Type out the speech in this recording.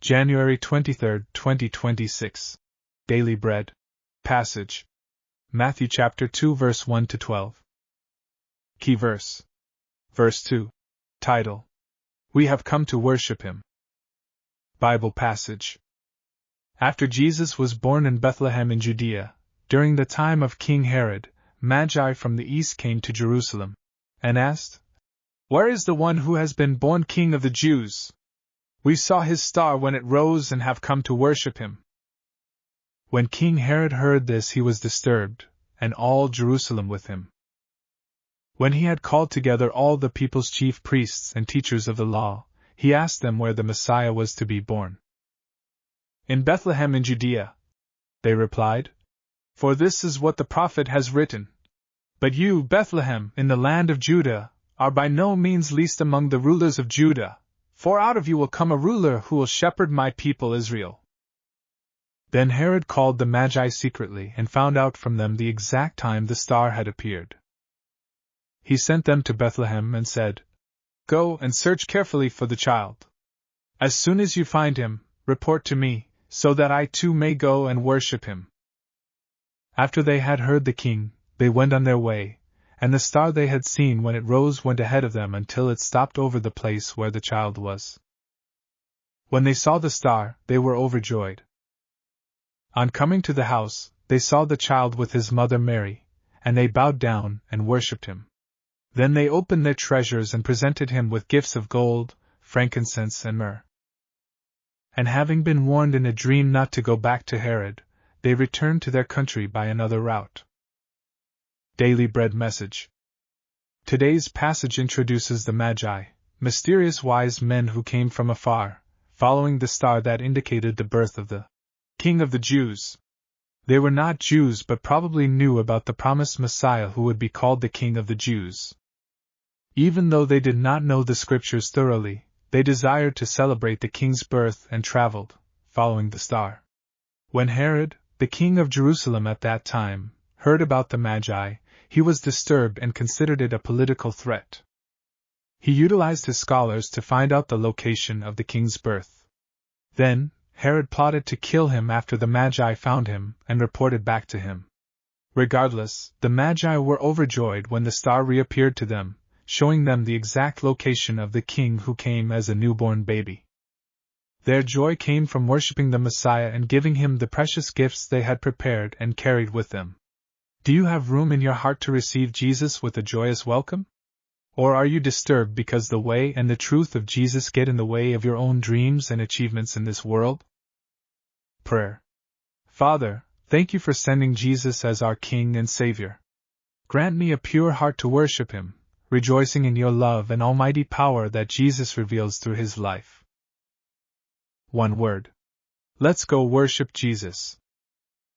January 23, 2026. Daily Bread. Passage. Matthew chapter 2 verse 1 to 12. Key verse. Verse 2. Title. We have come to worship him. Bible passage. After Jesus was born in Bethlehem in Judea, during the time of King Herod, Magi from the east came to Jerusalem, and asked, "Where is the one who has been born King of the Jews? We saw his star when it rose and have come to worship him." When King Herod heard this, he was disturbed, and all Jerusalem with him. When he had called together all the people's chief priests and teachers of the law, he asked them where the Messiah was to be born. "In Bethlehem in Judea," they replied, "for this is what the prophet has written. But you, Bethlehem, in the land of Judah, are by no means least among the rulers of Judah, for out of you will come a ruler who will shepherd my people Israel." Then Herod called the Magi secretly and found out from them the exact time the star had appeared. He sent them to Bethlehem and said, "Go and search carefully for the child. As soon as you find him, report to me, so that I too may go and worship him." After they had heard the king, they went on their way, and the star they had seen when it rose went ahead of them until it stopped over the place where the child was. When they saw the star, they were overjoyed. On coming to the house, they saw the child with his mother Mary, and they bowed down and worshipped him. Then they opened their treasures and presented him with gifts of gold, frankincense, and myrrh. And having been warned in a dream not to go back to Herod, they returned to their country by another route. Daily Bread Message. Today's passage introduces the Magi, mysterious wise men who came from afar, following the star that indicated the birth of the King of the Jews. They were not Jews but probably knew about the promised Messiah who would be called the King of the Jews. Even though they did not know the scriptures thoroughly, they desired to celebrate the king's birth and traveled, following the star. When Herod, the king of Jerusalem at that time, heard about the Magi, he was disturbed and considered it a political threat. He utilized his scholars to find out the location of the king's birth. Then, Herod plotted to kill him after the Magi found him and reported back to him. Regardless, the Magi were overjoyed when the star reappeared to them, showing them the exact location of the king who came as a newborn baby. Their joy came from worshiping the Messiah and giving him the precious gifts they had prepared and carried with them. Do you have room in your heart to receive Jesus with a joyous welcome? Or are you disturbed because the way and the truth of Jesus get in the way of your own dreams and achievements in this world? Prayer. Father, thank you for sending Jesus as our King and Savior. Grant me a pure heart to worship him, rejoicing in your love and almighty power that Jesus reveals through his life. One word. Let's go worship Jesus.